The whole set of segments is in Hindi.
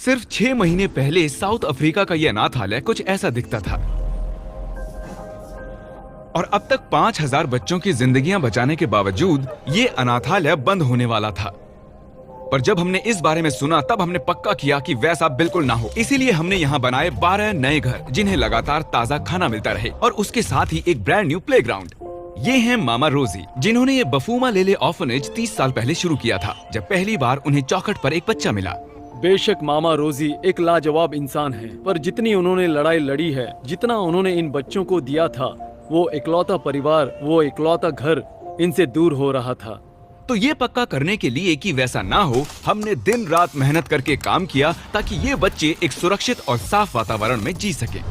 सिर्फ 6 महीने पहले साउथ अफ्रीका का यह अनाथालय कुछ ऐसा दिखता था और अब तक 5000 बच्चों की जिंदगियां बचाने के बावजूद ये अनाथालय बंद होने वाला था। पर जब हमने इस बारे में सुना तब हमने पक्का किया कि वैसा बिल्कुल ना हो। इसीलिए हमने यहाँ बनाए 12 नए घर जिन्हें लगातार ताज़ा खाना मिलता रहे और उसके साथ ही एक ब्रांड न्यू प्लेग्राउंड। ये हैं मामा रोजी, जिन्होंने ये बफूमा लेले ऑर्फनेज 30 साल पहले शुरू किया था, जब पहली बार उन्हें चौखट पर एक बच्चा मिला। बेशक मामा रोजी एक लाजवाब इंसान है, पर जितनी उन्होंने लड़ाई लड़ी है, जितना उन्होंने इन बच्चों को दिया था, वो इकलौता परिवार, वो इकलौता घर इनसे दूर हो रहा था। तो ये पक्का करने के लिए कि वैसा ना हो, हमने दिन रात मेहनत करके काम किया ताकि ये बच्चे एक सुरक्षित और साफ वातावरण में जी सकें।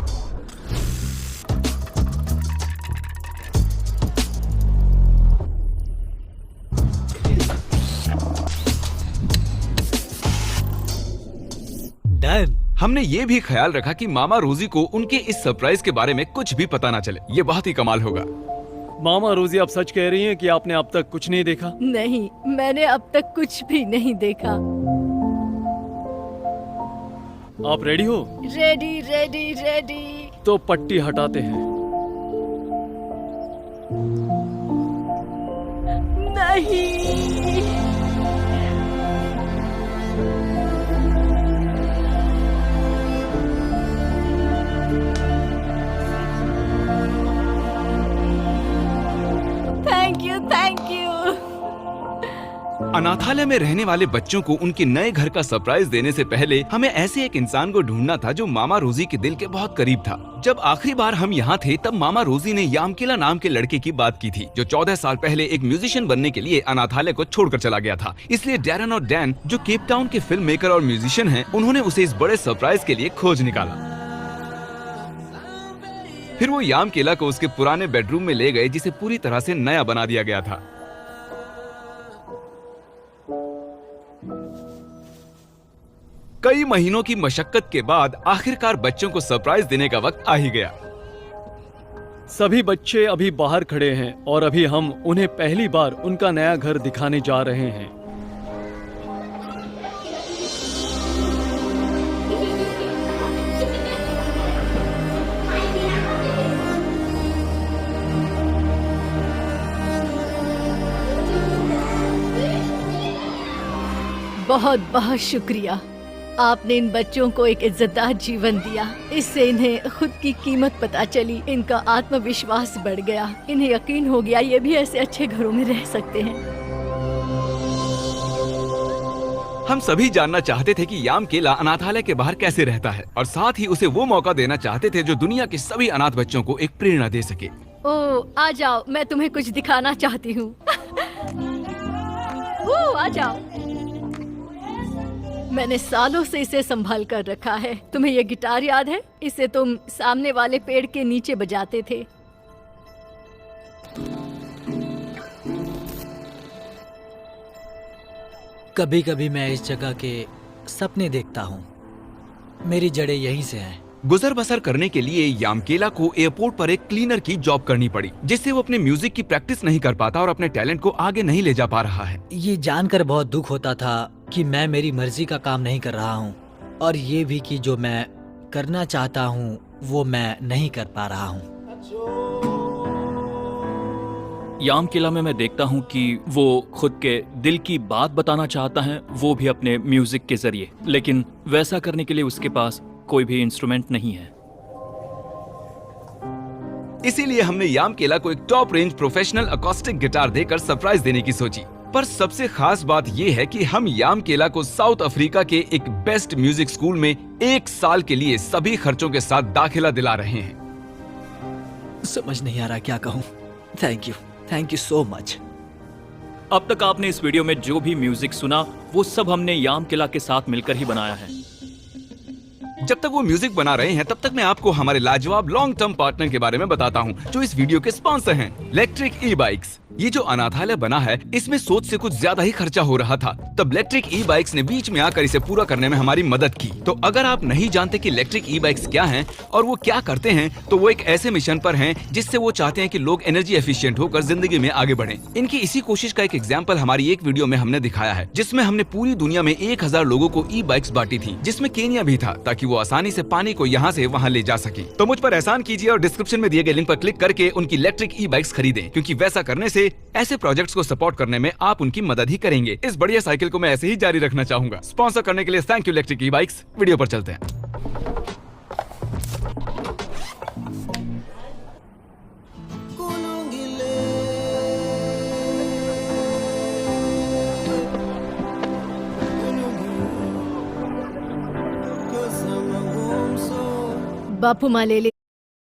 डन। हमने ये भी ख्याल रखा कि मामा रोजी को उनके इस सरप्राइज के बारे में कुछ भी पता ना चले। ये बहुत ही कमाल होगा। मामा रोजी, आप सच कह रही हैं कि आपने अब तक कुछ नहीं देखा? नहीं, मैंने अब तक कुछ भी नहीं देखा। आप रेडी हो? Ready ready ready. तो पट्टी हटाते हैं। नहीं। Thank you. अनाथालय में रहने वाले बच्चों को उनके नए घर का सरप्राइज देने से पहले हमें ऐसे एक इंसान को ढूंढना था जो मामा रोजी के दिल के बहुत करीब था। जब आखिरी बार हम यहाँ थे तब मामा रोजी ने यामकिला नाम के लड़के की बात की थी, जो 14 साल पहले एक म्यूजिशियन बनने के लिए अनाथालय को छोड़कर चला गया था। इसलिए डैरन और डैन, जो केप टाउन के फिल्म मेकर और म्यूजिशियन हैं, उन्होंने उसे इस बड़े सरप्राइज के लिए खोज निकाला। फिर वो यामकिला को उसके पुराने बेडरूम में ले गए, जिसे पूरी तरह से नया बना दिया गया था। कई महीनों की मशक्कत के बाद आखिरकार बच्चों को सरप्राइज देने का वक्त आ ही गया। सभी बच्चे अभी बाहर खड़े हैं और अभी हम उन्हें पहली बार उनका नया घर दिखाने जा रहे हैं। बहुत बहुत शुक्रिया। आपने इन बच्चों को एक इज्जतदार जीवन दिया। इससे इन्हें खुद की कीमत पता चली, इनका आत्मविश्वास बढ़ गया, इन्हें यकीन हो गया ये भी ऐसे अच्छे घरों में रह सकते हैं। हम सभी जानना चाहते थे कि यामकिला अनाथालय के बाहर कैसे रहता है और साथ ही उसे वो मौका देना चाहते थे जो दुनिया के सभी अनाथ बच्चों को एक प्रेरणा दे सके। ओह, आ जाओ, मैं तुम्हें कुछ दिखाना चाहती हूँ। आ जाओ। मैंने सालों से इसे संभाल कर रखा है। तुम्हें ये गिटार याद है? इसे तुम सामने वाले पेड़ के नीचे बजाते थे। कभी कभी मैं इस जगह के सपने देखता हूँ। मेरी जड़ें यहीं से हैं। गुजर बसर करने के लिए यामकिला को एयरपोर्ट पर एक क्लीनर की जॉब करनी पड़ी, जिससे वो अपने म्यूजिक की प्रैक्टिस नहीं कर पाता और अपने टैलेंट को आगे नहीं ले जा पा रहा है। ये जानकर बहुत दुख होता था कि मैं मेरी मर्जी का काम नहीं कर रहा हूँ, और ये भी कि जो मैं करना चाहता हूँ वो मैं नहीं कर पा रहा हूँ। यामकिला में मैं देखता हूँ कि वो खुद के दिल की बात बताना चाहता है, वो भी अपने म्यूजिक के जरिए, लेकिन वैसा करने के लिए उसके पास कोई भी इंस्ट्रूमेंट नहीं है। इसीलिए हमने यामकिला को एक top range professional acoustic guitar देकर सरप्राइज देने की सोची। पर सबसे खास बात यह है कि हम यामकिला को साउथ अफ्रीका के एक बेस्ट म्यूजिक स्कूल में 1 साल के लिए सभी खर्चों के साथ दाखिला दिला रहे हैं। समझ नहीं आ रहा क्या कहूँ। Thank you so much. अब तक आपने इस वीडियो में जो भी म्यूजिक सुना वो सब हमने यामकिला के साथ मिलकर ही बनाया है। जब तक वो म्यूजिक बना रहे हैं तब तक मैं आपको हमारे लाजवाब लॉन्ग टर्म पार्टनर के बारे में बताता हूँ, जो इस वीडियो के स्पॉन्सर हैं, इलेक्ट्रिक ई बाइक्स। ये जो अनाथालय बना है इसमें सोच से कुछ ज्यादा ही खर्चा हो रहा था। तब इलेक्ट्रिक ई बाइक्स ने बीच में आकर इसे पूरा करने में हमारी मदद की। तो अगर आप नहीं जानते कि इलेक्ट्रिक ई बाइक्स क्या हैं और वो क्या करते हैं, तो वो एक ऐसे मिशन पर हैं जिससे वो चाहते हैं कि लोग एनर्जी एफिशिएंट होकर जिंदगी में आगे बढ़ें। इनकी इसी कोशिश का एक एग्जाम्पल हमारी एक वीडियो में हमने दिखाया है, जिसमें हमने पूरी दुनिया में 1000 लोगों को ई बाइक्स बांटी थी, जिसमें केनिया भी था, ताकि वो आसानी से पानी को यहाँ से वहाँ ले जा सके। तो मुझ पर एहसान कीजिए और डिस्क्रिप्शन में दिए गए लिंक पर क्लिक करके उनकी इलेक्ट्रिक ई बाइक्स खरीदें, क्योंकि वैसा करने से ऐसे प्रोजेक्ट्स को सपोर्ट करने में आप उनकी मदद ही करेंगे। इस बढ़िया साइकिल को मैं ऐसे ही जारी रखना चाहूंगा। स्पॉन्सर करने के लिए thank you electric E bikes. Video पर चलते हैं। बापू मालेले,